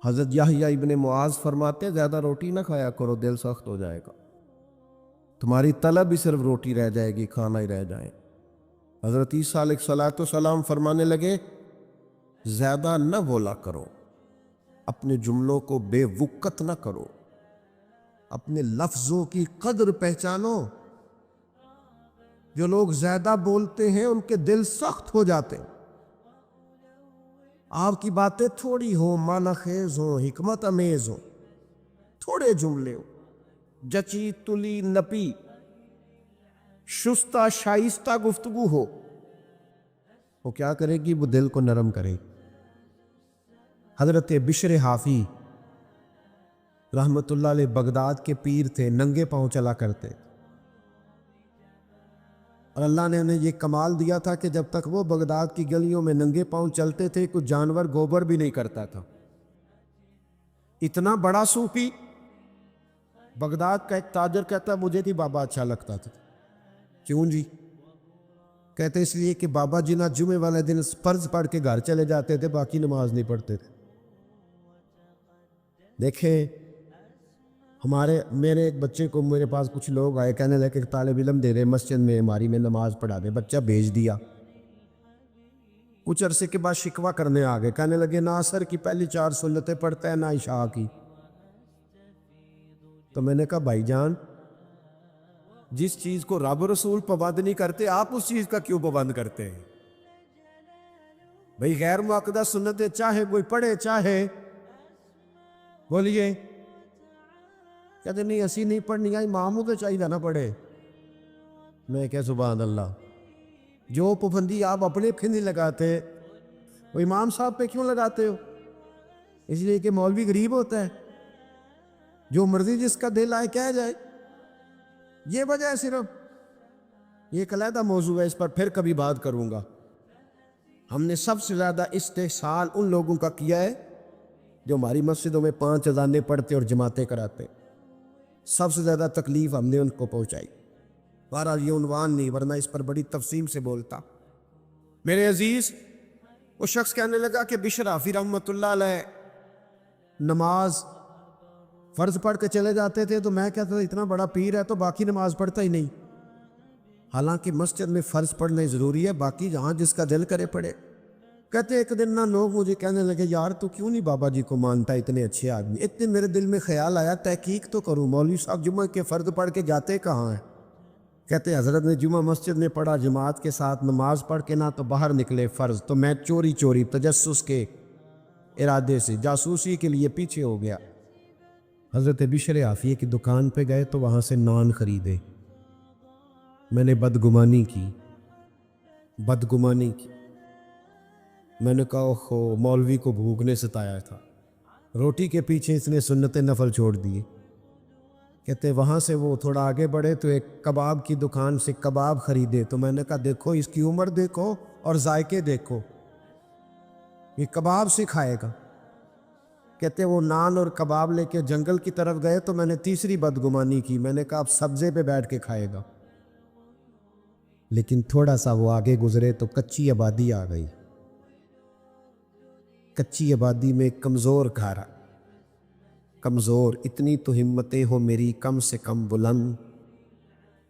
حضرت یحییٰ ابن معاذ فرماتے زیادہ روٹی نہ کھایا کرو، دل سخت ہو جائے گا، تمہاری طلب ہی صرف روٹی رہ جائے گی، کھانا ہی رہ جائے۔ حضرت عیسیٰ علیہ السلام فرمانے لگے زیادہ نہ بولا کرو، اپنے جملوں کو بے وقت نہ کرو، اپنے لفظوں کی قدر پہچانو۔ جو لوگ زیادہ بولتے ہیں ان کے دل سخت ہو جاتے ہیں۔ آپ کی باتیں تھوڑی ہوں، معنی خیز ہوں، حکمت امیز ہوں، تھوڑے جملے ہوں، جچی تلی نپی شستہ شائستہ گفتگو ہو، وہ کیا کرے گی؟ وہ دل کو نرم کرے گی۔ حضرت بشر حافی رحمت اللہ علیہ بغداد کے پیر تھے، ننگے پاؤں چلا کرتے، اور اللہ نے انہیں یہ کمال دیا تھا کہ جب تک وہ بغداد کی گلیوں میں ننگے پاؤں چلتے تھے کچھ جانور گوبر بھی نہیں کرتا تھا۔ اتنا بڑا صوفی، بغداد کا ایک تاجر کہتا مجھے بھی بابا اچھا لگتا تھا۔ کیوں جی؟ کہتے اس لیے کہ بابا جی نہ جمعے والے دن فرض پڑھ کے گھر چلے جاتے تھے، باقی نماز نہیں پڑھتے تھے۔ دیکھیں میرے ایک بچے کو میرے پاس کچھ لوگ آئے، کہنے لگے کہ طالب علم دے رہے مسجد میں ہماری میں نماز پڑھا دے، بچہ بھیج دیا۔ کچھ عرصے کے بعد شکوہ کرنے آ گئے، کہنے لگے نہ عصر کی پہلی 4 سنتیں پڑھتا ہے نہ عشاء کی۔ تو میں نے کہا بھائی جان، جس چیز کو رب رسول پابند نہیں کرتے آپ اس چیز کا کیوں پابند کرتے ہیں؟ بھئی غیر مؤکدہ سنتیں چاہے کوئی پڑھے چاہے، بولیے، کہتے نہیں اسی نہیں پڑھنی آئی، اماموں کے چاہیے نہ پڑھے۔ میں کہا سبحان اللہ، جو پابندی آپ اپنے پہ نہیں لگاتے وہ امام صاحب پہ کیوں لگاتے ہو؟ اس لیے کہ مولوی غریب ہوتا ہے، جو مرضی جس کا دل آئے کہہ جائے، یہ وجہ ہے صرف۔ یہ ایک علیحدہ موضوع ہے، اس پر پھر کبھی بات کروں گا۔ ہم نے سب سے زیادہ استحسان ان لوگوں کا کیا ہے جو ہماری مسجدوں میں 5 اذانیں پڑھتے اور جماعتیں کراتے، سب سے زیادہ تکلیف ہم نے ان کو پہنچائی۔ بہرحال یہ عنوان نہیں، ورنہ اس پر بڑی تفصیل سے بولتا۔ میرے عزیز، وہ شخص کہنے لگا کہ بشر حافی رحمت اللہ علیہ نماز فرض پڑھ کے چلے جاتے تھے، تو میں کہتا تھا اتنا بڑا پیر ہے تو باقی نماز پڑھتا ہی نہیں۔ حالانکہ مسجد میں فرض پڑھنا ضروری ہے، باقی جہاں جس کا دل کرے پڑھے۔ کہتے ایک دن نہ لوگ مجھے کہنے لگے یار تو کیوں نہیں بابا جی کو مانتا، اتنے اچھے آدمی۔ ایک دن میرے دل میں خیال آیا تحقیق تو کروں، مولوی صاحب جمعہ کے فرض پڑھ کے جاتے کہاں ہیں؟ کہتے حضرت نے جمعہ مسجد میں پڑھا، جماعت کے ساتھ نماز پڑھ کے نہ تو باہر نکلے فرض، تو میں چوری چوری تجسس کے ارادے سے جاسوسی کے لیے پیچھے ہو گیا۔ حضرت بشر حافی کی دکان پہ گئے تو وہاں سے نان خریدے۔ میں نے بدگمانی کی۔ میں نے کہا اوہو، مولوی کو بھوک نے ستایا تھا، روٹی کے پیچھے اس نے سنت نفل چھوڑ دیے۔ کہتے وہاں سے وہ تھوڑا آگے بڑھے تو ایک کباب کی دکان سے کباب خریدے، تو میں نے کہا دیکھو اس کی عمر دیکھو اور ذائقے دیکھو، یہ کباب سے کھائے گا۔ کہتے وہ نان اور کباب لے کے جنگل کی طرف گئے تو میں نے تیسری بدگمانی کی، میں نے کہا اب سبزے پہ بیٹھ کے کھائے گا۔ لیکن تھوڑا سا وہ آگے گزرے تو کچی آبادی آ گئی۔ کچی آبادی میں کمزور گھر، کمزور، اتنی تو ہمتیں ہو میری کم سے کم بلند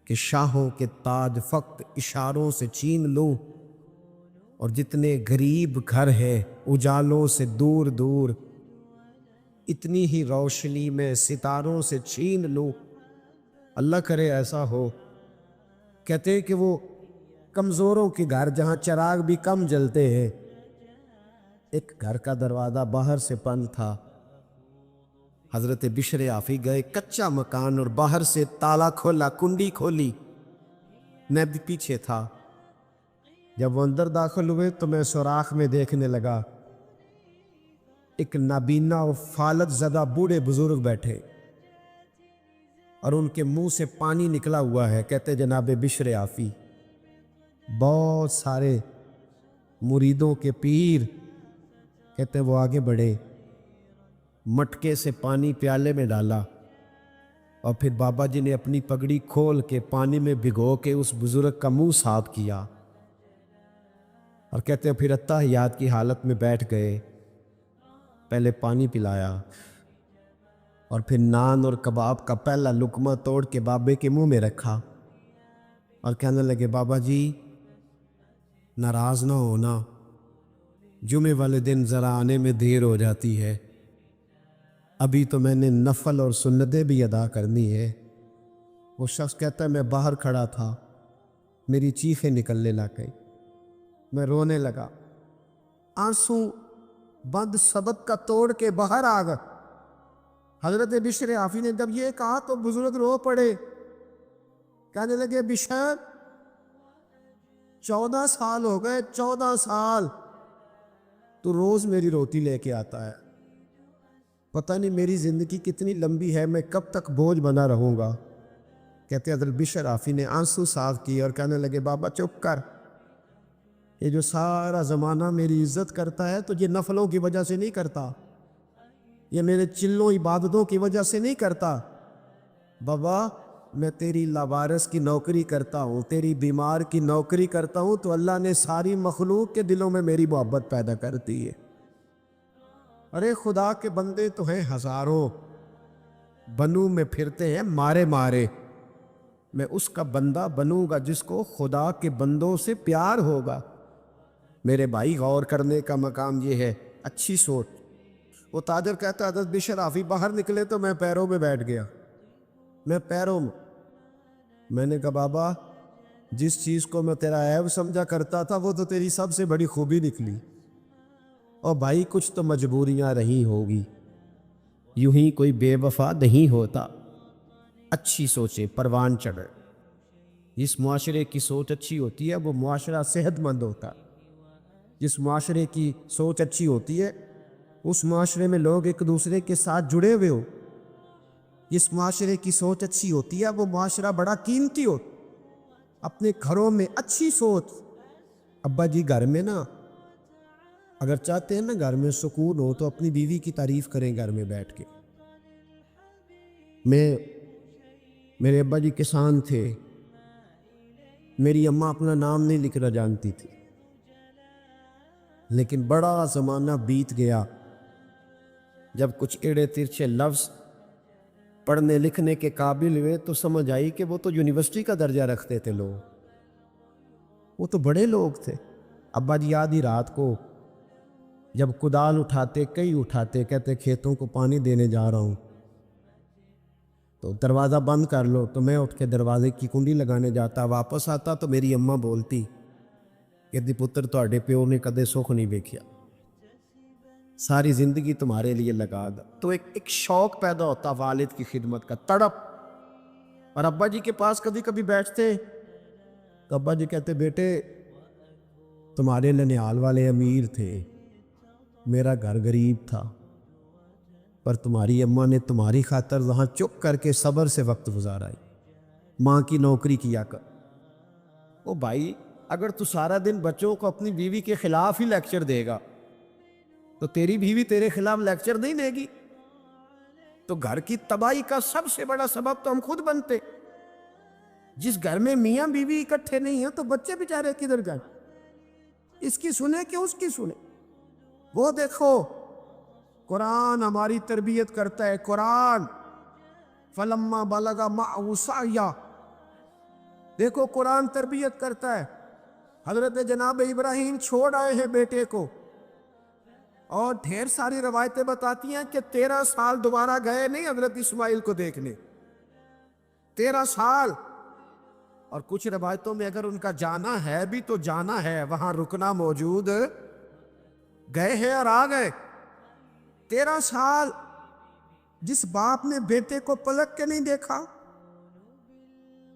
کہ شاہوں کے تاج فقط اشاروں سے چھین لوں، اور جتنے غریب گھر ہے اجالوں سے دور دور، اتنی ہی روشنی میں ستاروں سے چھین لوں۔ اللہ کرے ایسا ہو۔ کہتے کہ وہ کمزوروں کے گھر جہاں چراغ بھی کم جلتے ہیں، ایک گھر کا دروازہ باہر سے بند تھا۔ حضرت بشر حافی گئے، کچا مکان اور باہر سے تالا کھولا، کنڈی کھولی، میں بھی پیچھے تھا۔ جب وہ اندر داخل ہوئے تو میں سوراخ میں دیکھنے لگا، ایک نابینا اور فالت زدہ بوڑھے بزرگ بیٹھے اور ان کے منہ سے پانی نکلا ہوا ہے۔ کہتے جناب بشر حافی، بہت سارے مریدوں کے پیر، کہتے وہ آگے بڑھے، مٹکے سے پانی پیالے میں ڈالا اور پھر بابا جی نے اپنی پگڑی کھول کے پانی میں بھگو کے اس بزرگ کا منہ صاف کیا، اور کہتے پھر اتحیات کی حالت میں بیٹھ گئے۔ پہلے پانی پلایا اور پھر نان اور کباب کا پہلا لقمہ توڑ کے بابے کے منہ میں رکھا اور کہنے لگے بابا جی ناراض نہ ہونا، جمعے والے دن ذرا آنے میں دیر ہو جاتی ہے، ابھی تو میں نے نفل اور سنتیں بھی ادا کرنی ہے۔ وہ شخص کہتا ہے میں باہر کھڑا تھا، میری چیخیں نکلنے لگ گئی، میں رونے لگا، آنسو بند سبق کا توڑ کے باہر آ گئے۔ حضرت بشر حافی نے جب یہ کہا تو بزرگ رو پڑے، کہنے لگے بشر 14 سال ہو گئے، 14 سال تو روز میری روٹی لے کے آتا ہے، پتہ نہیں میری زندگی کتنی لمبی ہے، میں کب تک بوجھ بنا رہوں گا۔ کہتے ہیں حضرت بشر حافی نے آنسو صاف کیے اور کہنے لگے بابا چپ کر، یہ جو سارا زمانہ میری عزت کرتا ہے تو یہ نفلوں کی وجہ سے نہیں کرتا، یہ میرے چلوں عبادتوں کی وجہ سے نہیں کرتا۔ بابا میں تیری لاوارث کی نوکری کرتا ہوں، تیری بیمار کی نوکری کرتا ہوں تو اللہ نے ساری مخلوق کے دلوں میں میری محبت پیدا کرتی ہے۔ ارے خدا کے بندے تو ہیں ہزاروں، بنوں میں پھرتے ہیں مارے مارے، میں اس کا بندہ بنوں گا جس کو خدا کے بندوں سے پیار ہوگا۔ میرے بھائی غور کرنے کا مقام یہ ہے، اچھی سوچ۔ وہ تاجر کہتا ہے حضرت بشر حافی باہر نکلے تو میں پیروں میں بیٹھ گیا، میں پیروں میں نے کہا بابا جس چیز کو میں تیرا عیب سمجھا کرتا تھا وہ تو تیری سب سے بڑی خوبی نکلی، اور بھائی کچھ تو مجبوریاں رہی ہوگی، یوں ہی کوئی بے وفا نہیں ہوتا۔ اچھی سوچیں پروان چڑھے، جس معاشرے کی سوچ اچھی ہوتی ہے وہ معاشرہ صحت مند ہوتا ہے، جس معاشرے کی سوچ اچھی ہوتی ہے اس معاشرے میں لوگ ایک دوسرے کے ساتھ جڑے ہوئے ہو، جس معاشرے کی سوچ اچھی ہوتی ہے وہ معاشرہ بڑا قیمتی ہو۔ اپنے گھروں میں اچھی سوچ، ابا جی گھر میں نا اگر چاہتے ہیں نا گھر میں سکون ہو تو اپنی بیوی کی تعریف کریں گھر میں بیٹھ کے۔ میرے ابا جی کسان تھے، میری اماں اپنا نام نہیں لکھنا جانتی تھی، لیکن بڑا زمانہ بیت گیا جب کچھ ایڑے ترچھے لفظ پڑھنے لکھنے کے قابل ہوئے تو سمجھ آئی کہ وہ تو یونیورسٹی کا درجہ رکھتے تھے لوگ، وہ تو بڑے لوگ تھے۔ ابا جی آدھی رات کو جب کدال اٹھاتے کئی اٹھاتے کہتے کھیتوں کو پانی دینے جا رہا ہوں تو دروازہ بند کر لو، تو میں اٹھ کے دروازے کی کنڈی لگانے جاتا، واپس آتا تو میری اماں بولتی کہ پتر تواڈے پیو نے کدے سکھ نہیں ویکھیا، ساری زندگی تمہارے لیے لگا دا۔ تو ایک شوق پیدا ہوتا والد کی خدمت کا، تڑپ۔ اور ابا جی کے پاس کبھی کبھی بیٹھتے تو ابا جی کہتے بیٹے تمہارے ننیال والے امیر تھے، میرا گھر غریب تھا، پر تمہاری اماں نے تمہاری خاطر وہاں چپ کر کے صبر سے وقت گزارا، ماں کی نوکری کیا کر۔ او بھائی اگر تو سارا دن بچوں کو اپنی بیوی کے خلاف ہی لیکچر دے گا تو تیری بیوی تیرے خلاف لیکچر نہیں دے گی، تو گھر کی تباہی کا سب سے بڑا سبب تو ہم خود بنتے۔ جس گھر میں میاں بیوی اکٹھے نہیں ہیں تو بچے بیچارے کدھر گئے، اس کی سنے کہ اس کی سنے؟ وہ دیکھو قرآن ہماری تربیت کرتا ہے، قرآن فلما بلغ معه سعیا، دیکھو قرآن تربیت کرتا ہے۔ حضرت جناب ابراہیم چھوڑ آئے ہیں بیٹے کو، اور ڈھیر ساری روایتیں بتاتی ہیں کہ 13 سال دوبارہ گئے نہیں حضرت اسماعیل کو دیکھنے، 13 سال۔ اور کچھ روایتوں میں اگر ان کا جانا ہے بھی تو جانا ہے، وہاں رکنا موجود گئے ہیں اور آ گئے۔ 13 سال جس باپ نے بیٹے کو پلک کے نہیں دیکھا،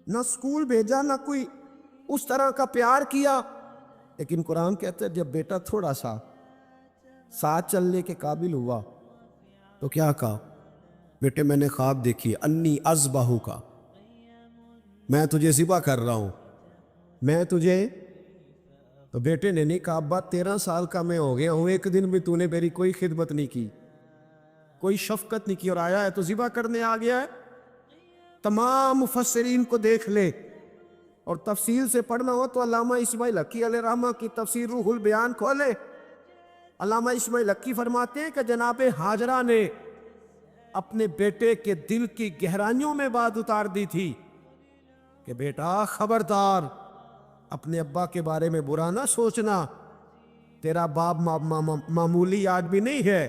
نہ سکول بھیجا، نہ کوئی اس طرح کا پیار کیا، لیکن قرآن کہتا ہے جب بیٹا تھوڑا سا ساتھ چلنے کے قابل ہوا تو کیا کہا، بیٹے میں نے خواب دیکھی انی اذبحک کا، میں تجھے ذبح کر رہا ہوں، میں تجھے۔ تو بیٹے نے نہیں کہا ابا 13 سال کا میں ہو گیا ہوں، ایک دن بھی تو نے میری کوئی خدمت نہیں کی، کوئی شفقت نہیں کی، اور آیا ہے تو ذبح کرنے آ گیا ہے۔ تمام مفسرین کو دیکھ لے، اور تفصیل سے پڑھنا ہو تو علامہ اسماعیل حقی علیہ رحمہ کی تفسیر روح البیان کھولے، علامہ اسماعیل حقی فرماتے ہیں کہ جناب ہاجرہ نے اپنے بیٹے کے دل کی گہرائیوں میں بات اتار دی تھی کہ بیٹا خبردار، اپنے ابا کے بارے میں برا نہ سوچنا، تیرا باپ معمولی آدمی نہیں ہے،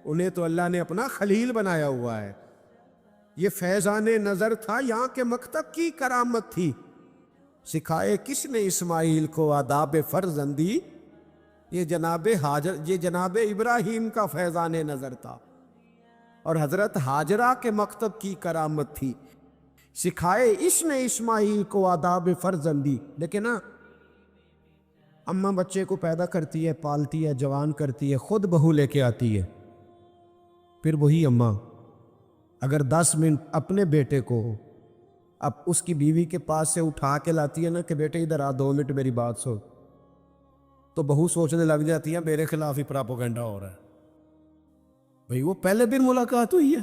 انہیں تو اللہ نے اپنا خلیل بنایا ہوا ہے۔ یہ فیضان نظر تھا، یہاں کے مکتب کی کرامت تھی۔ سکھائے کس نے اسماعیل کو آداب فرزندی؟ یہ جناب ابراہیم کا فیضان نظر تھا، اور حضرت ہاجرہ کے مکتب کی کرامت تھی۔ سکھائے اس نے اسماعیل کو آداب فرزندی۔ لیکن اماں بچے کو پیدا کرتی ہے، پالتی ہے، جوان کرتی ہے، خود بہو لے کے آتی ہے، پھر وہی اماں اگر 10 منٹ اپنے بیٹے کو اب اس کی بیوی کے پاس سے اٹھا کے لاتی ہے نا کہ بیٹے ادھر آ 2 منٹ میری بات سن، تو بہو سوچنے لگ جاتی ہے میرے خلاف ہی پراپوگنڈا ہو رہا ہے۔ بھئی وہ پہلے دن ملاقات ہوئی ہے،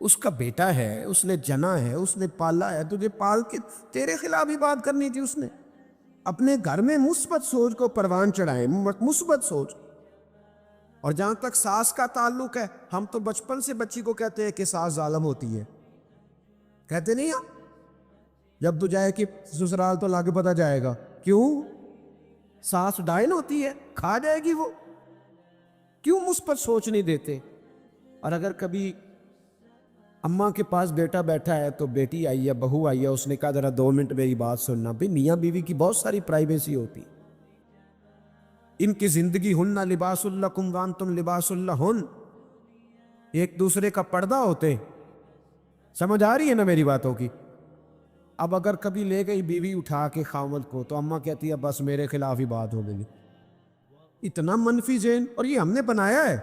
اس کا بیٹا ہے، اس نے جنا ہے، اس نے پالا ہے، تجھے پال کے تیرے خلاف ہی بات کرنی تھی اس نے۔ اپنے گھر میں مثبت سوچ کو پروان چڑھائیں، مثبت سوچ۔ اور جہاں تک ساس کا تعلق ہے، ہم تو بچپن سے بچی کو کہتے ہیں کہ ساس ظالم ہوتی ہے، کہتے نہیں ہیں؟ جب تو جائے کہ سسرال تو لاگے پتہ جائے گا، کیوں؟ ساس ڈائن ہوتی ہے، کھا جائے گی وہ، کیوں مثبت سوچ نہیں دیتے؟ اور اگر کبھی اماں کے پاس بیٹا بیٹھا ہے تو بیٹی آئی ہے، بہو آئی ہے، اس نے کہا ذرا 2 منٹ میری بات سننا، بھی میاں بیوی کی بہت ساری پرائیویسی ہوتی، ان کی زندگی ہن لباس لکم وانتم لباس لہن، ایک دوسرے کا پردہ ہوتے۔ سمجھ آ رہی ہے نا میری باتوں کی؟ اب اگر کبھی لے گئی بیوی اٹھا کے خاوند کو تو اماں کہتی ہے بس میرے خلاف ہی بات ہو گئی۔ اتنا منفی ذہن، اور یہ ہم نے بنایا ہے۔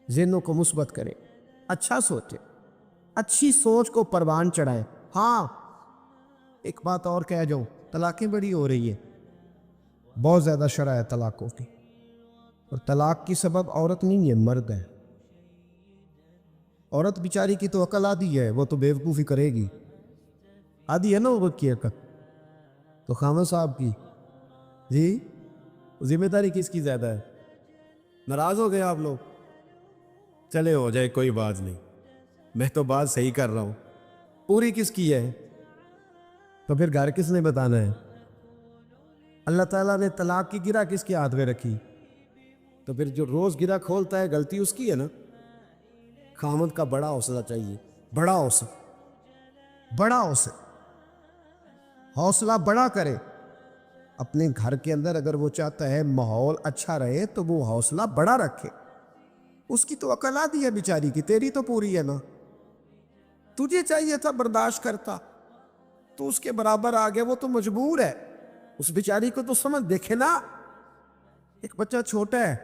ذہنوں کو مثبت کریں، اچھا سوچیں، اچھی سوچ کو پروان چڑھائیں۔ ہاں ایک بات اور کہہ جاؤں، طلاقیں بڑی ہو رہی ہیں، بہت زیادہ شرح ہے طلاقوں کی، اور طلاق کی سبب عورت نہیں ہے، مرد ہے۔ عورت بیچاری کی تو عقل آدھی ہے، وہ تو بیوقوفی کرے گی، آدھی ہے نا عورت کی عقل، تو خامد صاحب کی جی ذمہ داری کس کی زیادہ ہے؟ ناراض ہو گئے آپ لوگ؟ چلے ہو جائے، کوئی بات نہیں، میں تو بات صحیح کر رہا ہوں۔ پوری کس کی ہے؟ تو پھر گھر کس نے بتانا ہے؟ اللہ تعالیٰ نے طلاق کی گرہ کس کے ہاتھ میں رکھی؟ تو پھر جو روز گرہ کھولتا ہے غلطی اس کی ہے نا۔ خامد کا بڑا حوصلہ چاہیے، بڑا حوصلہ، بڑا حوصلہ، حوصلہ بڑا کرے اپنے گھر کے اندر۔ اگر وہ چاہتا ہے ماحول اچھا رہے تو وہ حوصلہ بڑا رکھے۔ اس کی تو عقل آدھی ہے بیچاری کی، تیری تو پوری ہے نا۔ تجھے چاہیے تھا برداشت کرتا، تو اس کے برابر آ گیا، وہ تو مجبور ہے۔ اس بیچاری کو تو سمجھ، دیکھے نا ایک بچہ چھوٹا ہے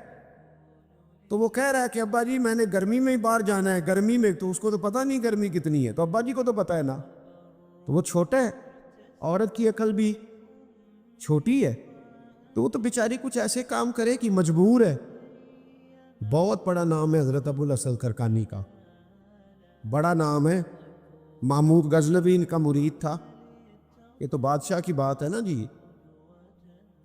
تو وہ کہہ رہا ہے کہ ابا جی میں نے گرمی میں ہی باہر جانا ہے، گرمی میں، تو اس کو تو پتہ نہیں گرمی کتنی ہے، تو ابا جی کو تو پتہ ہے نا، تو وہ چھوٹا ہے۔ عورت کی عقل بھی چھوٹی ہے، تو وہ تو بیچاری کچھ ایسے کام کرے کہ مجبور ہے۔ بہت بڑا نام ہے حضرت ابو الاسد کرکانی کا، بڑا نام ہے۔ محمود غزنوی ان کا مرید تھا۔ یہ تو بادشاہ کی بات ہے نا جی،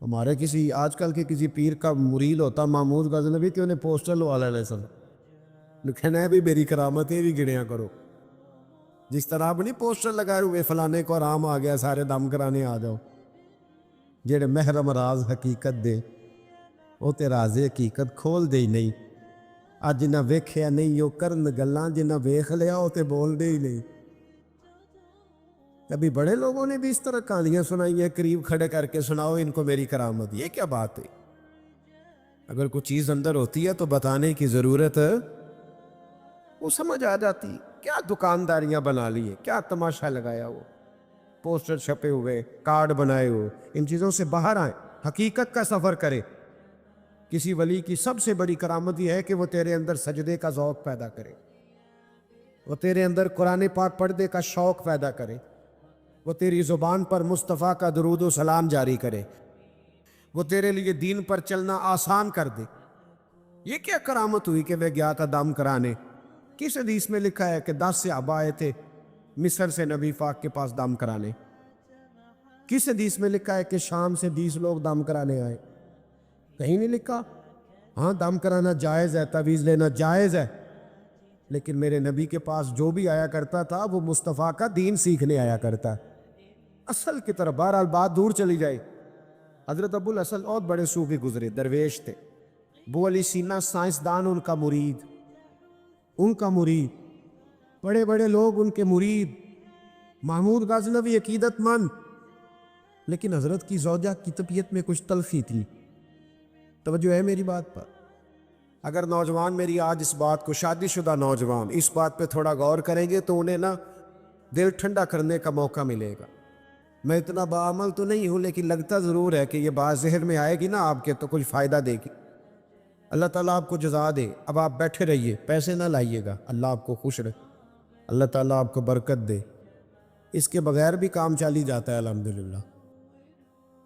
ہمارے کسی آج کل کے کسی پیر کا مرید ہوتا محمود غزنوی کہ انہیں پوسٹر لوا لینے سن، لکھنا ہے بھی میری کرامتیں بھی گنیا کرو۔ جس طرح آپ نہیں پوسٹر لگائے ہوئے فلانے کو آرام آ گیا سارے دم کرانے آ جاؤ، جڑے محرم راز حقیقت دے وہ تے راز حقیقت کھول دے ہی نہیں۔ آج جنہ ویکھیا نہیں وہ کرن گلاں، جنہ ویکھ لیا وہ تے بول دے ہی نہیں۔ کبھی بڑے لوگوں نے بھی اس طرح کہانیاں سنائی ہیں، قریب کھڑے کر کے سناؤ ان کو میری کرامت، یہ کیا بات ہے؟ اگر کوئی چیز اندر ہوتی ہے تو بتانے کی ضرورت ہے، وہ سمجھ آ جاتی۔ کیا دکانداریاں بنا لی ہیں، کیا تماشا لگایا ہو، پوسٹر چھپے ہوئے، کارڈ بنائے ہوئے، ان چیزوں سے باہر آئیں، حقیقت کا سفر کرے۔ کسی ولی کی سب سے بڑی کرامت یہ ہے کہ وہ تیرے اندر سجدے کا ذوق پیدا کرے، وہ تیرے اندر قرآن پاک پڑھنے کا شوق پیدا کرے، وہ تیری زبان پر مصطفیٰ کا درود و سلام جاری کرے، وہ تیرے لیے دین پر چلنا آسان کر دے۔ یہ کیا کرامت ہوئی کہ وہ گیا تھا دم کرانے؟ کس حدیث میں لکھا ہے کہ 10 صحابہ آئے تھے مصر سے نبی پاک کے پاس دم کرانے؟ کس حدیث میں لکھا ہے کہ شام سے 20 لوگ دم کرانے آئے؟ کہیں نہیں لکھا۔ ہاں دم کرانا جائز ہے، تعویذ لینا جائز ہے، لیکن میرے نبی کے پاس جو بھی آیا کرتا تھا وہ مصطفیٰ کا دین سیکھنے آیا کرتا ہے، اصل کی طرف۔ بہرحال بات دور چلی جائے، حضرت ابو الحسن اور بڑے صوفی گزرے، درویش تھے۔ ابو علی سینا سائنسدان ان کا مرید، ان کا مرید، بڑے بڑے لوگ ان کے مرید، محمود غزنوی عقیدت مند، لیکن حضرت کی زوجہ کی طبیعت میں کچھ تلخی تھی۔ توجہ ہے میری بات پر؟ اگر نوجوان میری آج اس بات کو، شادی شدہ نوجوان اس بات پہ تھوڑا غور کریں گے تو انہیں نا دل ٹھنڈا کرنے کا موقع ملے گا۔ میں اتنا باعمل تو نہیں ہوں، لیکن لگتا ضرور ہے کہ یہ بات ذہن میں آئے گی نا آپ کے تو کچھ فائدہ دے گی۔ اللہ تعالیٰ آپ کو جزا دے۔ اب آپ بیٹھے رہیے، پیسے نہ لائیے گا، اللہ آپ کو خوش رکھے، اللہ تعالیٰ آپ کو برکت دے۔ اس کے بغیر بھی کام چل ہی جاتا ہے الحمدللہ،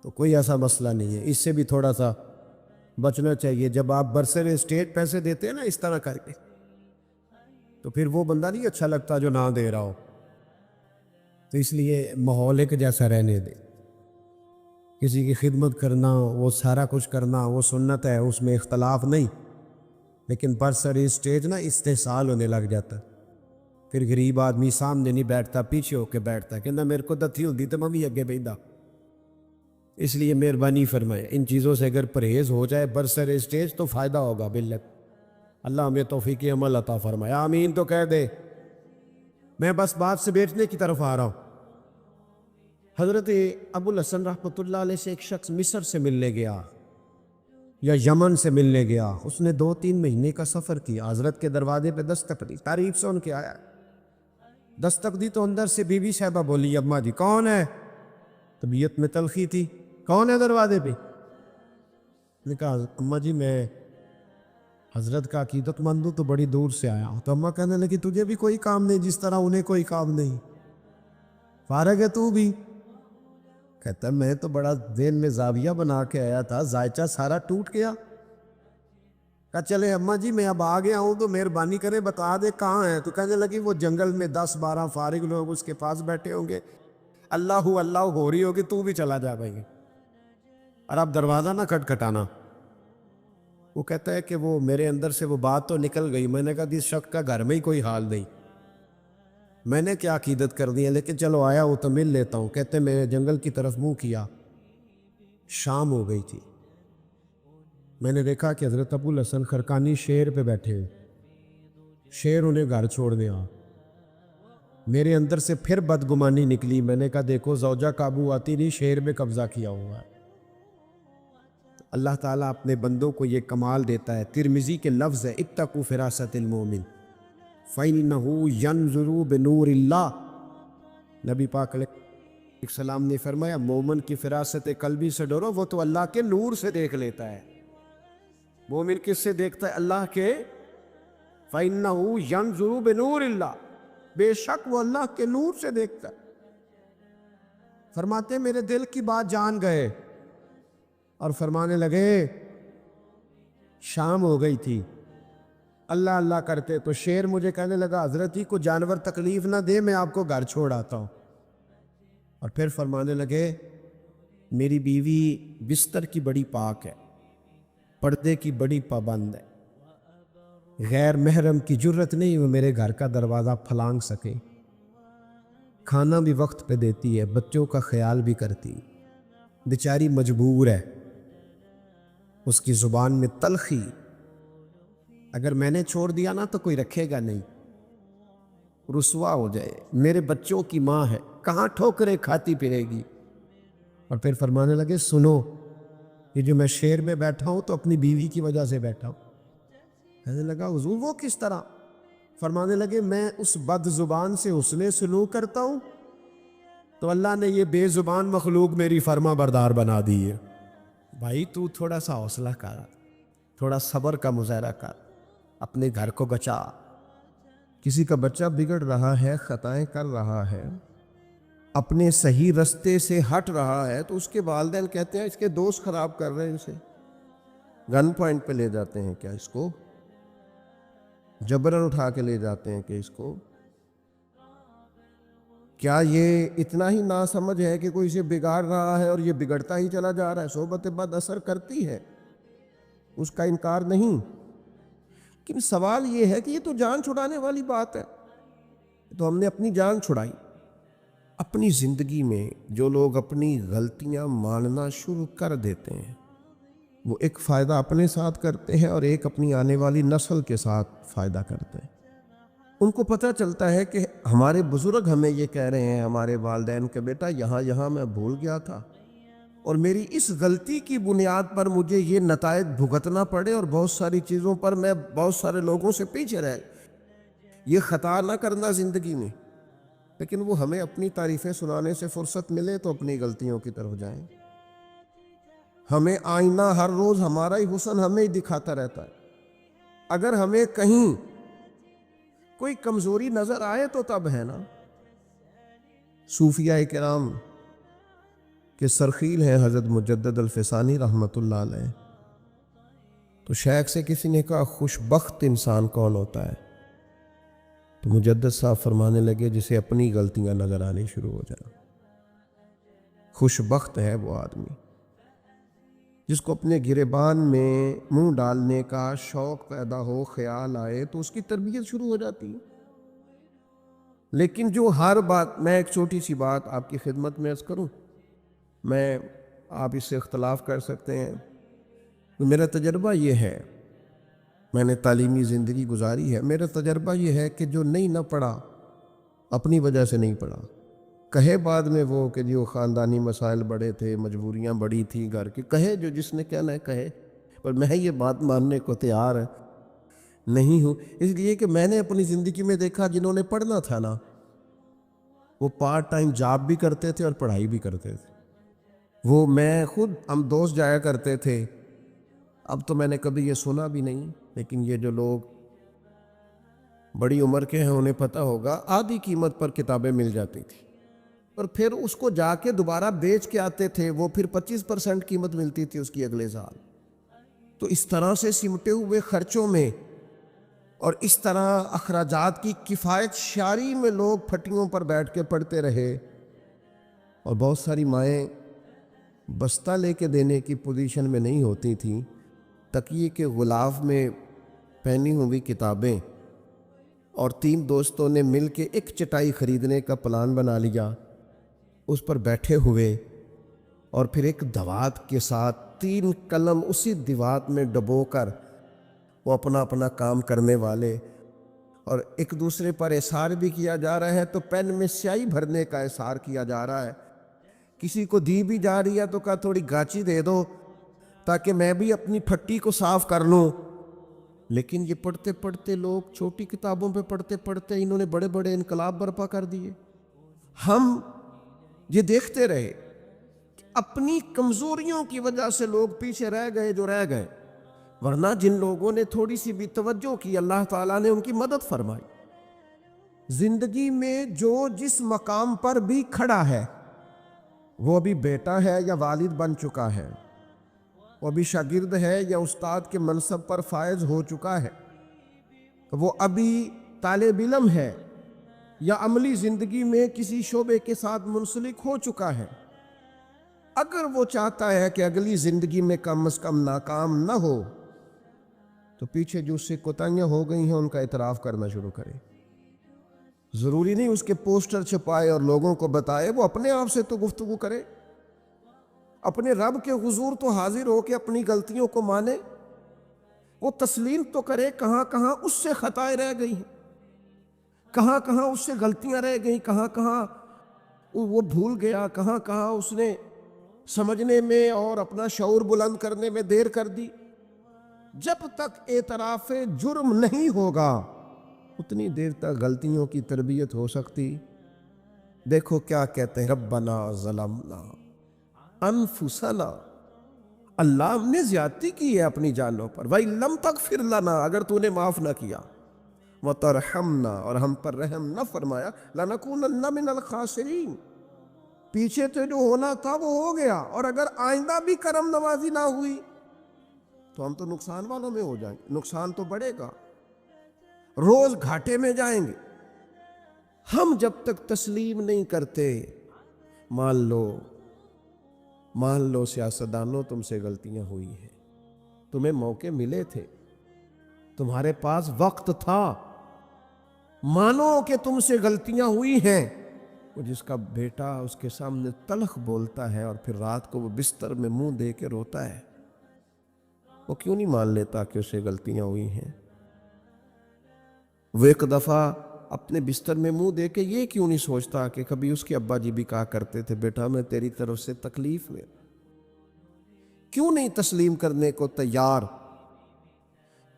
تو کوئی ایسا مسئلہ نہیں ہے۔ اس سے بھی تھوڑا سا بچنا چاہیے۔ جب آپ برسر اسٹیٹ پیسے دیتے ہیں نا اس طرح کر کے، تو پھر وہ بندہ نہیں اچھا لگتا جو نہ دے رہا ہو، تو اس لیے ماحول ایک جیسا رہنے دے۔ کسی کی خدمت کرنا، وہ سارا کچھ کرنا، وہ سنت ہے، اس میں اختلاف نہیں، لیکن برسر اسٹیج نا استحصال ہونے لگ جاتا، پھر غریب آدمی سامنے نہیں بیٹھتا، پیچھے ہو کے بیٹھتا ہے، کہنا میرے کو دتھی ہوتی تو میں بھی اگے بیٹھا۔ اس لیے مہربانی فرمائے ان چیزوں سے اگر پرہیز ہو جائے برسر اسٹیج تو فائدہ ہوگا باللہ۔ اللہ ہمیں توفیق عمل عطا فرمائے، آمین تو کہہ دے۔ میں بس بات سے بیٹھنے کی طرف آ رہا ہوں۔ حضرت ابو الحسن رحمۃ اللہ علیہ سے ایک شخص مصر سے ملنے گیا یا یمن سے ملنے گیا، اس نے 2-3 مہینے کا سفر کیا، حضرت کے دروازے پہ دستک دی، تعریف سن کے آیا، دستک دی تو اندر سے بی بی صاحبہ بولی، اماں جی کون ہے؟ طبیعت میں تلخی تھی، کون ہے دروازے پہ؟ نے کہا اماں جی میں حضرت کا عقیدت مند ہوں تو بڑی دور سے آیا ہوں۔ تو اماں کہنے لگی تجھے بھی کوئی کام نہیں جس طرح انہیں کوئی کام نہیں، فارغ ہے تو بھی؟ کہتا ہے میں تو بڑا ذہن میں زاویہ بنا کے آیا تھا، ذائچہ سارا ٹوٹ گیا۔ کہا چلے اماں جی میں اب آ گیا ہوں تو مہربانی کریں بتا دے کہاں ہے؟ تو کہنے لگی وہ جنگل میں 10-12 فارغ لوگ اس کے پاس بیٹھے ہوں گے، اللہ اللہ ہو رہی ہوگی، تو بھی چلا جا بھائی، اور اب دروازہ نہ کھٹکھٹانا۔ وہ کہتا ہے کہ وہ میرے اندر سے وہ بات تو نکل گئی، میں نے کہا اس شخص کا گھر میں ہی کوئی حال نہیں، میں نے کیا عقیدت کر دی ہے، لیکن چلو آیا ہوں تو مل لیتا ہوں۔ کہتے میں جنگل کی طرف منہ کیا، شام ہو گئی تھی، میں نے دیکھا کہ حضرت ابو الحسن خرقانی شیر پہ بیٹھے، شیر انہیں گھر چھوڑ دیا۔ میرے اندر سے پھر بدگمانی نکلی، میں نے کہا دیکھو زوجہ قابو آتی نہیں، شیر میں قبضہ کیا ہوا ہے۔ اللہ تعالیٰ اپنے بندوں کو یہ کمال دیتا ہے۔ ترمذی کے لفظ ہے اتقوا فراست المومن فَإِنَّهُ يَنْظُرُ بِنُورِ اللَّهِ۔ نبی پاک علیہ السلام نے فرمایا مومن کی فراست قلبی سے ڈرو، وہ تو اللہ کے نور سے دیکھ لیتا ہے۔ مومن کس سے دیکھتا ہے؟ اللہ کے۔ فَإِنَّهُ يَنْظُرُ بِنُورِ اللَّهِ، بے شک وہ اللہ کے نور سے دیکھتا ہے۔ فرماتے میرے دل کی بات جان گئے اور فرمانے لگے شام ہو گئی تھی، اللہ اللہ کرتے تو شیر مجھے کہنے لگا حضرت ہی کو جانور تکلیف نہ دے، میں آپ کو گھر چھوڑ آتا ہوں۔ اور پھر فرمانے لگے میری بیوی بستر کی بڑی پاک ہے، پردے کی بڑی پابند ہے، غیر محرم کی جرت نہیں وہ میرے گھر کا دروازہ پھلانگ سکے، کھانا بھی وقت پہ دیتی ہے، بچوں کا خیال بھی کرتی، بیچاری مجبور ہے، اس کی زبان میں تلخی، اگر میں نے چھوڑ دیا نا تو کوئی رکھے گا نہیں، رسوا ہو جائے، میرے بچوں کی ماں ہے، کہاں ٹھوکریں کھاتی پھرے گی۔ اور پھر فرمانے لگے سنو یہ جو میں شیر میں بیٹھا ہوں تو اپنی بیوی کی وجہ سے بیٹھا ہوں۔ کہنے لگا حضور وہ کس طرح؟ فرمانے لگے میں اس بد زبان سے حسن سلوک کرتا ہوں تو اللہ نے یہ بے زبان مخلوق میری فرما بردار بنا دی ہے۔ بھائی تو تھوڑا سا حوصلہ کر، تھوڑا صبر کا مظاہرہ کر، اپنے گھر کو بچا۔ کسی کا بچہ بگڑ رہا ہے، خطائیں کر رہا ہے، اپنے صحیح رستے سے ہٹ رہا ہے تو اس کے والدین کہتے ہیں اس کے دوست خراب کر رہے ہیں، اسے گن پوائنٹ پہ لے جاتے ہیں، کیا اس کو جبرن اٹھا کے لے جاتے ہیں کہ اس کو، کیا یہ اتنا ہی ناسمجھ ہے کہ کوئی اسے بگاڑ رہا ہے اور یہ بگڑتا ہی چلا جا رہا ہے؟ صحبت بد اثر کرتی ہے، اس کا انکار نہیں، لیکن سوال یہ ہے کہ یہ تو جان چھڑانے والی بات ہے، تو ہم نے اپنی جان چھڑائی۔ اپنی زندگی میں جو لوگ اپنی غلطیاں ماننا شروع کر دیتے ہیں وہ ایک فائدہ اپنے ساتھ کرتے ہیں اور ایک اپنی آنے والی نسل کے ساتھ فائدہ کرتے ہیں۔ ان کو پتہ چلتا ہے کہ ہمارے بزرگ ہمیں یہ کہہ رہے ہیں، ہمارے والدین کہ بیٹا یہاں میں بھول گیا تھا اور میری اس غلطی کی بنیاد پر مجھے یہ نتائج بھگتنا پڑے اور بہت ساری چیزوں پر میں بہت سارے لوگوں سے پیچھے رہ، یہ خطا نہ کرنا زندگی میں۔ لیکن وہ ہمیں اپنی تعریفیں سنانے سے فرصت ملے تو اپنی غلطیوں کی طرف جائیں۔ ہمیں آئینہ ہر روز ہمارا ہی حسن ہمیں ہی دکھاتا رہتا ہے، اگر ہمیں کہیں کوئی کمزوری نظر آئے تو تب ہے نا۔ صوفیاء کرام کے سرخیل ہیں حضرت مجدد الفسانی رحمۃ اللہ علیہ، تو شیخ سے کسی نے کہا خوشبخت انسان کون ہوتا ہے؟ تو مجدد صاحب فرمانے لگے جسے اپنی غلطیاں نظر آنی شروع ہو جائیں۔ خوشبخت ہے وہ آدمی جس کو اپنے گریبان میں منہ ڈالنے کا شوق پیدا ہو، خیال آئے تو اس کی تربیت شروع ہو جاتی ہے۔ لیکن جو ہر بات، میں ایک چھوٹی سی بات آپ کی خدمت میں عرض کروں، آپ اس سے اختلاف کر سکتے ہیں، میرا تجربہ یہ ہے، میں نے تعلیمی زندگی گزاری ہے، میرا تجربہ یہ ہے کہ جو نہیں نہ پڑھا اپنی وجہ سے نہیں پڑھا، کہے بعد میں وہ کہ جو خاندانی مسائل بڑے تھے، مجبوریاں بڑی تھیں گھر کی، کہے جو جس نے کہنا ہے کہے، پر میں یہ بات ماننے کو تیار نہیں ہوں، اس لیے کہ میں نے اپنی زندگی میں دیکھا جنہوں نے پڑھنا تھا نا وہ پارٹ ٹائم جاب بھی کرتے تھے اور پڑھائی بھی کرتے تھے۔ وہ میں خود، ہم دوست جایا کرتے تھے، اب تو میں نے کبھی یہ سنا بھی نہیں، لیکن یہ جو لوگ بڑی عمر کے ہیں انہیں پتہ ہوگا، آدھی قیمت پر کتابیں مل جاتی تھی اور پھر اس کو جا کے دوبارہ بیچ کے آتے تھے، وہ پھر 25% قیمت ملتی تھی اس کی اگلے سال۔ تو اس طرح سے سمٹے ہوئے خرچوں میں اور اس طرح اخراجات کی کفایت شاری میں لوگ پھٹیوں پر بیٹھ کے پڑھتے رہے، اور بہت ساری مائیں بستہ لے کے دینے کی پوزیشن میں نہیں ہوتی تھیں، تکیے کے غلاف میں پہنی ہوئی کتابیں، اور 3 دوستوں نے مل کے ایک چٹائی خریدنے کا پلان بنا لیا، اس پر بیٹھے ہوئے اور پھر ایک دوات کے ساتھ 3 قلم اسی دوات میں ڈبو کر وہ اپنا اپنا کام کرنے والے، اور ایک دوسرے پر احسار بھی کیا جا رہا ہے، تو پین میں سیاہی بھرنے کا احسار کیا جا رہا ہے، کسی کو دی بھی جا رہی ہے تو کہا تھوڑی گاچی دے دو تاکہ میں بھی اپنی پھٹی کو صاف کر لوں۔ لیکن یہ پڑھتے پڑھتے لوگ، چھوٹی کتابوں پہ پڑھتے پڑھتے انہوں نے بڑے بڑے انقلاب برپا کر دیے۔ ہم یہ دیکھتے رہے کہ اپنی کمزوریوں کی وجہ سے لوگ پیچھے رہ گئے جو رہ گئے، ورنہ جن لوگوں نے تھوڑی سی بھی توجہ کی اللہ تعالیٰ نے ان کی مدد فرمائی۔ زندگی میں جو جس مقام پر بھی کھڑا ہے، وہ ابھی بیٹا ہے یا والد بن چکا ہے، وہ ابھی شاگرد ہے یا استاد کے منصب پر فائز ہو چکا ہے، وہ ابھی طالب علم ہے یا عملی زندگی میں کسی شعبے کے ساتھ منسلک ہو چکا ہے، اگر وہ چاہتا ہے کہ اگلی زندگی میں کم از کم ناکام نہ ہو تو پیچھے جو اس سے کوتاہیاں ہو گئی ہیں ان کا اعتراف کرنا شروع کرے۔ ضروری نہیں اس کے پوسٹر چھپائے اور لوگوں کو بتائے، وہ اپنے آپ سے تو گفتگو کرے، اپنے رب کے حضور تو حاضر ہو کے اپنی غلطیوں کو مانے، وہ تسلیم تو کرے کہاں کہاں اس سے خطائیں رہ گئی ہیں، کہاں کہاں اس سے غلطیاں رہ گئیں، کہاں کہاں وہ بھول گیا، کہاں کہاں اس نے سمجھنے میں اور اپنا شعور بلند کرنے میں دیر کر دی۔ جب تک اعتراف جرم نہیں ہوگا اتنی دیر تک غلطیوں کی تربیت ہو سکتی۔ دیکھو کیا کہتے ہیں، ربنا ظلمنا انفسنا، اللہ ہم نے زیادتی کی ہے اپنی جانوں پر، وَإِن لَمْ تَغْفِرْ لَنَا، اگر تو نے معاف نہ کیا، وَتَرْحَمْنَا، اور ہم پر رحم نہ فرمایا، لَنَكُونَنَّ مِنَ الْخَاسِرِينَ، پیچھے تو جو ہونا تھا وہ ہو گیا، اور اگر آئندہ بھی کرم نوازی نہ ہوئی تو ہم تو نقصان والوں میں ہو جائیں گے، نقصان تو بڑھے گا، روز گھاٹے میں جائیں گے۔ ہم جب تک تسلیم نہیں کرتے، مان لو سیاستدانوں تم سے غلطیاں ہوئی ہیں، تمہیں موقع ملے تھے، تمہارے پاس وقت تھا، مانو کہ تم سے غلطیاں ہوئی ہیں۔ وہ جس کا بیٹا اس کے سامنے تلخ بولتا ہے اور پھر رات کو وہ بستر میں منہ دے کے روتا ہے، وہ کیوں نہیں مان لیتا کہ اسے غلطیاں ہوئی ہیں؟ وہ ایک دفعہ اپنے بستر میں منہ دے کے یہ کیوں نہیں سوچتا کہ کبھی اس کے ابا جی بھی کہا کرتے تھے بیٹا میں تیری طرف سے تکلیف میں؟ کیوں نہیں تسلیم کرنے کو تیار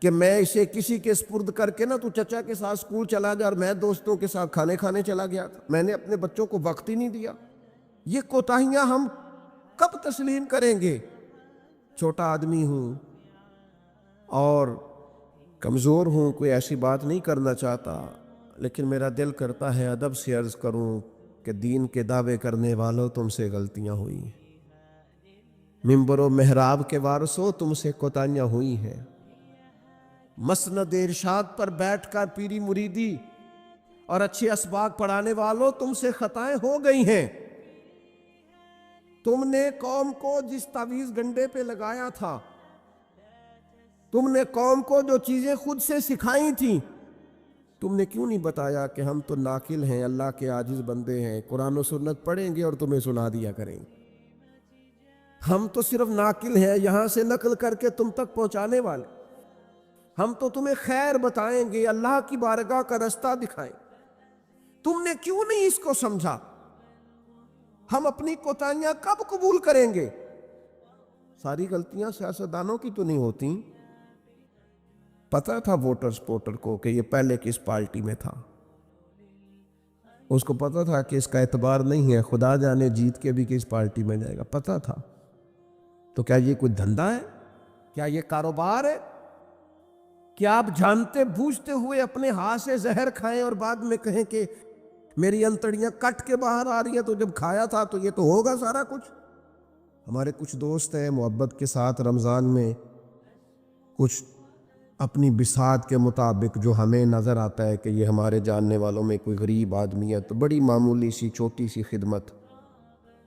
کہ میں اسے کسی کے سپرد کر کے نا تو چچا کے ساتھ سکول چلا جا اور میں دوستوں کے ساتھ کھانے کھانے چلا گیا تھا، میں نے اپنے بچوں کو وقت ہی نہیں دیا۔ یہ کوتاہیاں ہم کب تسلیم کریں گے؟ چھوٹا آدمی ہوں اور کمزور ہوں، کوئی ایسی بات نہیں کرنا چاہتا، لیکن میرا دل کرتا ہے ادب سے عرض کروں کہ دین کے دعوے کرنے والوں تم سے غلطیاں ہوئی ہیں، ممبر و محراب کے وارثوں تم سے کوتاہیاں ہوئی ہیں، مسند ارشاد پر بیٹھ کر پیری مریدی اور اچھے اسباق پڑھانے والوں تم سے خطائیں ہو گئی ہیں۔ تم نے قوم کو جس تعویذ گنڈے پہ لگایا تھا، تم نے قوم کو جو چیزیں خود سے سکھائی تھیں، تم نے کیوں نہیں بتایا کہ ہم تو ناقل ہیں، اللہ کے عاجز بندے ہیں، قرآن و سنت پڑھیں گے اور تمہیں سنا دیا کریں گے، ہم تو صرف ناقل ہیں، یہاں سے نقل کر کے تم تک پہنچانے والے، ہم تو تمہیں خیر بتائیں گے، اللہ کی بارگاہ کا رستہ دکھائیں۔ تم نے کیوں نہیں اس کو سمجھا؟ ہم اپنی کوتاہیاں کب قبول کریں گے؟ ساری غلطیاں سیاستدانوں کی تو نہیں ہوتی۔ پتہ تھا ووٹر سپورٹر کو کہ یہ پہلے کس پارٹی میں تھا، اس کو پتہ تھا کہ اس کا اعتبار نہیں ہے، خدا جانے جیت کے بھی کس پارٹی میں جائے گا، پتہ تھا۔ تو کیا یہ کوئی دھندا ہے؟ کیا یہ کاروبار ہے؟ کیا آپ جانتے بوجھتے ہوئے اپنے ہاتھ سے زہر کھائیں اور بعد میں کہیں کہ میری انتڑیاں کٹ کے باہر آ رہی ہیں، تو جب کھایا تھا تو یہ تو ہوگا سارا کچھ؟ ہمارے کچھ دوست ہیں محبت کے ساتھ رمضان میں کچھ اپنی بساط کے مطابق جو ہمیں نظر آتا ہے کہ یہ ہمارے جاننے والوں میں کوئی غریب آدمی ہے، تو بڑی معمولی سی چھوٹی سی خدمت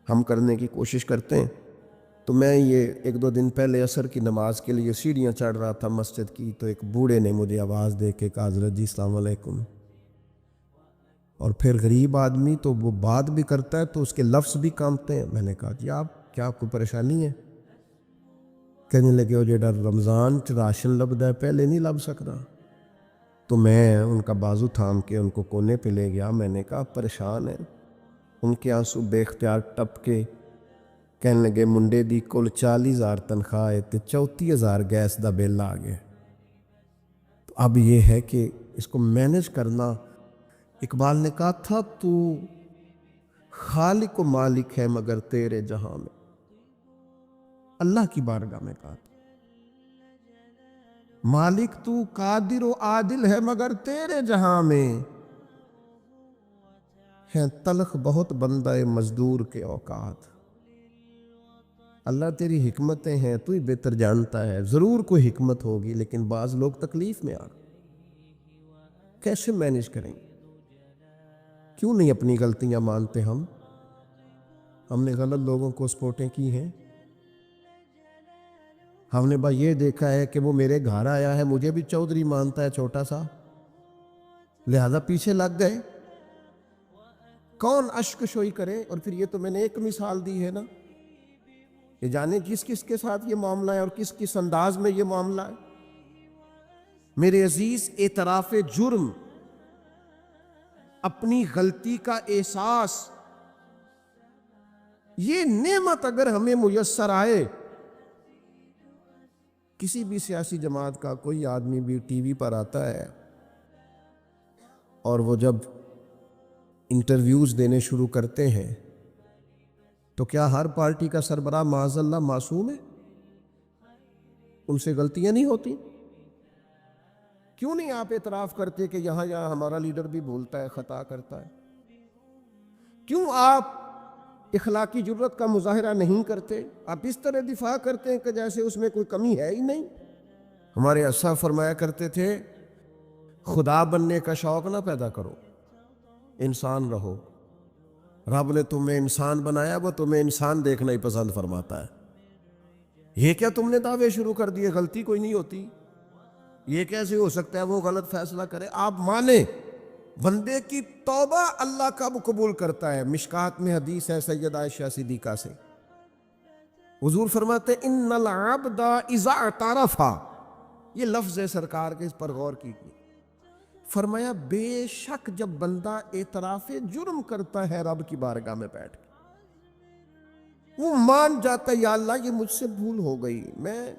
ہم کرنے کی کوشش کرتے ہیں۔ تو میں یہ ایک دو دن پہلے عصر کی نماز کے لیے سیڑھیاں چڑھ رہا تھا مسجد کی، تو ایک بوڑھے نے مجھے آواز دے کے کہا حضرت جی السلام علیکم، اور پھر غریب آدمی تو وہ بات بھی کرتا ہے تو اس کے لفظ بھی کانپتے ہیں۔ میں نے کہا جی آپ کیا کوئی پریشانی ہے؟ کہنے لگے وہ جیڑا رمضان چ راشن لبدا ہے پہلے نہیں لب سکتا۔ تو میں ان کا بازو تھام کے ان کو کونے پہ لے گیا، میں نے کہا پریشان ہیں؟ ان کے آنسو بے اختیار ٹپ کے کہنے لگے منڈے دی کل 40,000 تنخواہ ہے تے 34,000 گیس دا بل آ گیا، تو اب یہ ہے کہ اس کو مینج کرنا۔ اقبال نے کہا تھا تو خالق و مالک ہے مگر تیرے جہاں میں، اللہ کی بارگاہ میں کہا تھا مالک تو قادر و عادل ہے مگر تیرے جہاں میں، ہیں تلخ بہت بندہ مزدور کے اوقات۔ اللہ تیری حکمتیں ہیں، تو ہی بہتر جانتا ہے، ضرور کوئی حکمت ہوگی، لیکن بعض لوگ تکلیف میں آ گئے، کیسے مینج کریں؟ کیوں نہیں اپنی غلطیاں مانتے؟ ہم نے غلط لوگوں کو سپورٹیں کی ہیں، ہم نے بھائی یہ دیکھا ہے کہ وہ میرے گھر آیا ہے، مجھے بھی چودھری مانتا ہے چھوٹا سا، لہذا پیچھے لگ گئے۔ کون اشک شوئی کرے؟ اور پھر یہ تو میں نے ایک مثال دی ہے نا، یہ جانے کس کس کے ساتھ یہ معاملہ ہے اور کس کس انداز میں یہ معاملہ ہے۔ میرے عزیز، اعتراف جرم، اپنی غلطی کا احساس، یہ نعمت اگر ہمیں میسر آئے، کسی بھی سیاسی جماعت کا کوئی آدمی بھی ٹی وی پر آتا ہے اور وہ جب انٹرویوز دینے شروع کرتے ہیں تو کیا ہر پارٹی کا سربراہ معاذ اللہ معصوم ہے؟ ان سے غلطیاں نہیں ہوتی؟ کیوں نہیں آپ اعتراف کرتے کہ یہاں ہمارا لیڈر بھی بھولتا ہے، خطا کرتا ہے؟ کیوں آپ اخلاقی جرت کا مظاہرہ نہیں کرتے؟ آپ اس طرح دفاع کرتے ہیں کہ جیسے اس میں کوئی کمی ہے ہی نہیں۔ ہمارے اسا فرمایا کرتے تھے خدا بننے کا شوق نہ پیدا کرو، انسان رہو، رب نے تمہیں انسان بنایا، وہ تمہیں انسان دیکھنا ہی پسند فرماتا ہے۔ یہ کیا تم نے دعوے شروع کر دیے؟ غلطی کوئی نہیں ہوتی، یہ کیسے ہو سکتا ہے وہ غلط فیصلہ کرے؟ آپ مانیں بندے کی توبہ اللہ کب قبول کرتا ہے؟ مشکات میں حدیث ہے سیدہ عائشہ صدیقہ سے، حضور فرماتے ہیں ان العبد اذا اعترف، یہ لفظ ہے سرکار کے، اس پر غور کیجیے، فرمایا بے شک جب بندہ اعتراف جرم کرتا ہے رب کی بارگاہ میں بیٹھ کے، وہ مان جاتا ہے یا اللہ یہ مجھ سے بھول ہو گئی، میں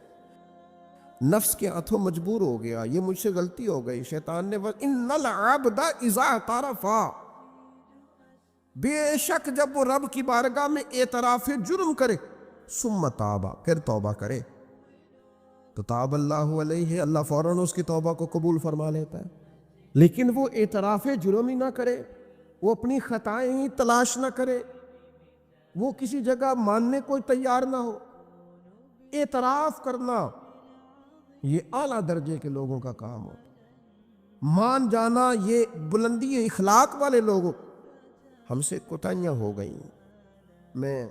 نفس کے ہاتھوں مجبور ہو گیا، یہ مجھ سے غلطی ہو گئی، شیطان نے ان العبد اذا اعترف، بے شک جب وہ رب کی بارگاہ میں اعتراف جرم کرے، ثم تاب، پھر توبہ کرے، تو تاب اللہ علیہ، اللہ فوراً اس کی توبہ کو قبول فرما لیتا ہے۔ لیکن وہ اعتراف جرم ہی نہ کرے، وہ اپنی خطائیں ہی تلاش نہ کرے، وہ کسی جگہ ماننے کو تیار نہ ہو۔ اعتراف کرنا یہ اعلیٰ درجے کے لوگوں کا کام ہوتا، مان جانا یہ بلندی اخلاق والے لوگوں۔ ہم سے کوتاہیاں ہو گئیں، میں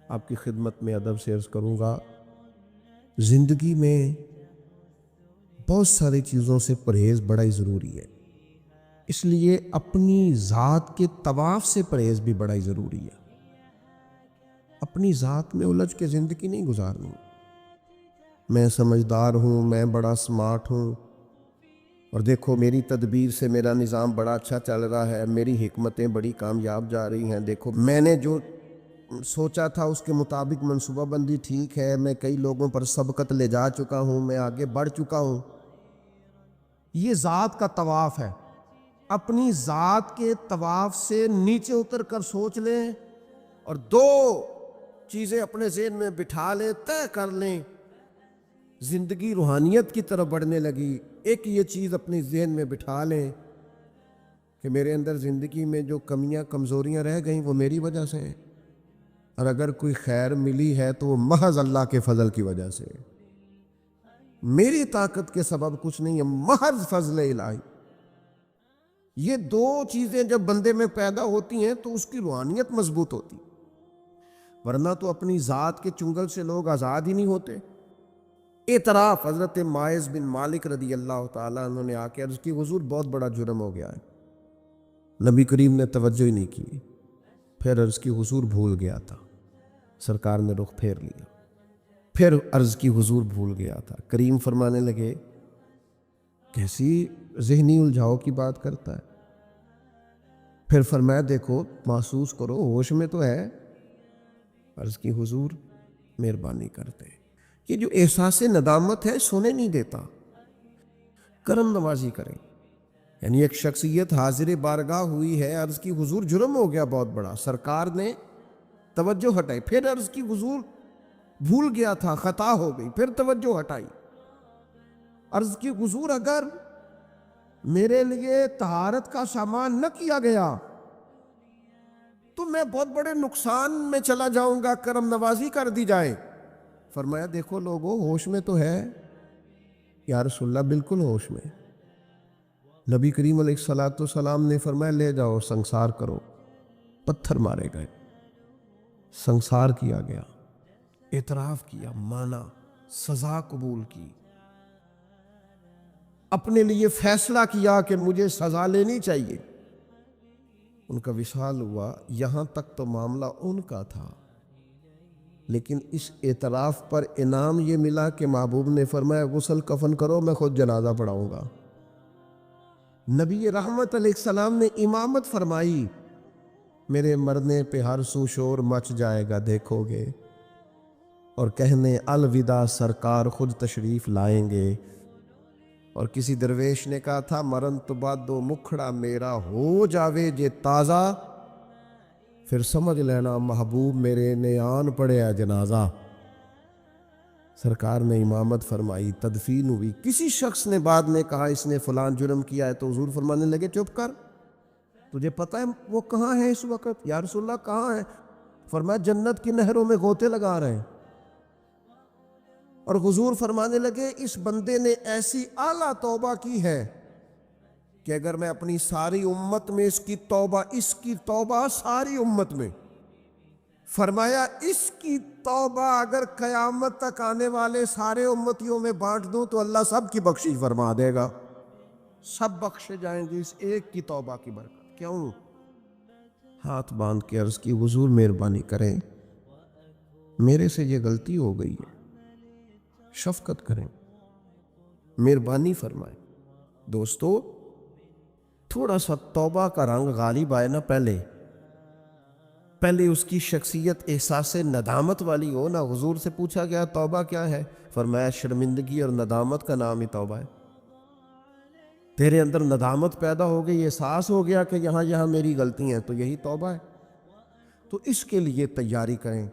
آپ کی خدمت میں ادب سے عرض کروں گا، زندگی میں بہت ساری چیزوں سے پرہیز بڑا ہی ضروری ہے، اس لیے اپنی ذات کے طواف سے پرہیز بھی بڑا ہی ضروری ہے۔ اپنی ذات میں الجھ کے زندگی نہیں گزارنی، میں سمجھدار ہوں، میں بڑا سمارٹ ہوں، اور دیکھو میری تدبیر سے میرا نظام بڑا اچھا چل رہا ہے، میری حکمتیں بڑی کامیاب جا رہی ہیں، دیکھو میں نے جو سوچا تھا اس کے مطابق منصوبہ بندی ٹھیک ہے، میں کئی لوگوں پر سبقت لے جا چکا ہوں، میں آگے بڑھ چکا ہوں۔ یہ ذات کا طواف ہے۔ اپنی ذات کے طواف سے نیچے اتر کر سوچ لیں اور دو چیزیں اپنے ذہن میں بٹھا لیں، طے کر لیں، زندگی روحانیت کی طرف بڑھنے لگی۔ ایک یہ چیز اپنے ذہن میں بٹھا لیں کہ میرے اندر زندگی میں جو کمیاں کمزوریاں رہ گئیں وہ میری وجہ سے ہیں، اور اگر کوئی خیر ملی ہے تو وہ محض اللہ کے فضل کی وجہ سے، میری طاقت کے سبب کچھ نہیں ہے، محض فضل الہی۔ یہ دو چیزیں جب بندے میں پیدا ہوتی ہیں تو اس کی روحانیت مضبوط ہوتی، ورنہ تو اپنی ذات کے چنگل سے لوگ آزاد ہی نہیں ہوتے۔ اعتراف، حضرت معاذ بن مالک رضی اللہ تعالیٰ عنہ نے آ کے عرض کی حضور بہت بڑا جرم ہو گیا ہے۔ نبی کریم نے توجہ ہی نہیں کی، پھر عرض کی حضور بھول گیا تھا، سرکار نے رخ پھیر لیا، پھر عرض کی حضور بھول گیا تھا، کریم فرمانے لگے کیسی ذہنی الجھاؤ کی بات کرتا ہے، پھر فرمایا دیکھو محسوس کرو ہوش میں تو ہے، عرض کی حضور مہربانی کرتے ہیں، یہ جو احساس ندامت ہے سونے نہیں دیتا، کرم نوازی کریں۔ یعنی ایک شخصیت حاضر بارگاہ ہوئی ہے، عرض کی حضور جرم ہو گیا بہت بڑا، سرکار نے توجہ ہٹائی، پھر عرض کی حضور بھول گیا تھا، خطا ہو گئی، پھر توجہ ہٹائی، عرض کی حضور اگر میرے لیے طہارت کا سامان نہ کیا گیا تو میں بہت بڑے نقصان میں چلا جاؤں گا، کرم نوازی کر دی جائے۔ فرمایا دیکھو لوگوں ہوش میں تو ہے، یا رسول اللہ بالکل ہوش میں۔ نبی کریم علیہ السلام نے فرمایا لے جاؤ سنسار کرو، پتھر مارے گئے، سنسار کیا گیا، اعتراف کیا، مانا، سزا قبول کی، اپنے لیے فیصلہ کیا کہ مجھے سزا لینی چاہیے۔ ان کا وصال ہوا، یہاں تک تو معاملہ ان کا تھا، لیکن اس اعتراف پر انعام یہ ملا کہ محبوب نے فرمایا غسل کفن کرو، میں خود جنازہ پڑھاؤں گا۔ نبی رحمت علیہ السلام نے امامت فرمائی، میرے مرنے پہ ہر سو شور مچ جائے گا دیکھو گے، اور کہنے الوداع سرکار خود تشریف لائیں گے۔ اور کسی درویش نے کہا تھا مرن تو بعد دو مکھڑا میرا ہو جاوے جے تازہ، پھر سمجھ لینا محبوب میرے نے آن پڑیا جنازہ۔ سرکار نے امامت فرمائی، تدفین ہوئی۔ کسی شخص نے بعد میں کہا اس نے فلان جرم کیا ہے، تو حضور فرمانے لگے چپ کر، تجھے پتہ ہے وہ کہاں ہے اس وقت؟ یا رسول اللہ کہاں ہے؟ فرمایا جنت کی نہروں میں غوطے لگا رہے ہیں۔ اور حضور فرمانے لگے اس بندے نے ایسی اعلیٰ توبہ کی ہے کہ اگر میں اپنی ساری امت میں اس کی توبہ ساری امت میں فرمایا اس کی توبہ اگر قیامت تک آنے والے سارے امتیوں میں بانٹ دوں تو اللہ سب کی بخشش فرما دے گا، سب بخشے جائیں گے اس ایک کی توبہ کی برکت۔ کیوں؟ ہاتھ باندھ کے عرض کی حضور مہربانی کریں، میرے سے یہ غلطی ہو گئی ہے، شفقت کریں، مہربانی فرمائیں۔ دوستو تھوڑا سا توبہ کا رنگ غالب آئے نا، پہلے اس کی شخصیت احساس ندامت والی ہو نا۔ حضور سے پوچھا گیا توبہ کیا ہے؟ فرمایا شرمندگی اور ندامت کا نام ہی توبہ ہے۔ تیرے اندر ندامت پیدا ہو گئی، احساس ہو گیا کہ یہاں میری غلطی ہیں، تو یہی توبہ ہے۔ تو اس کے لیے تیاری کریں۔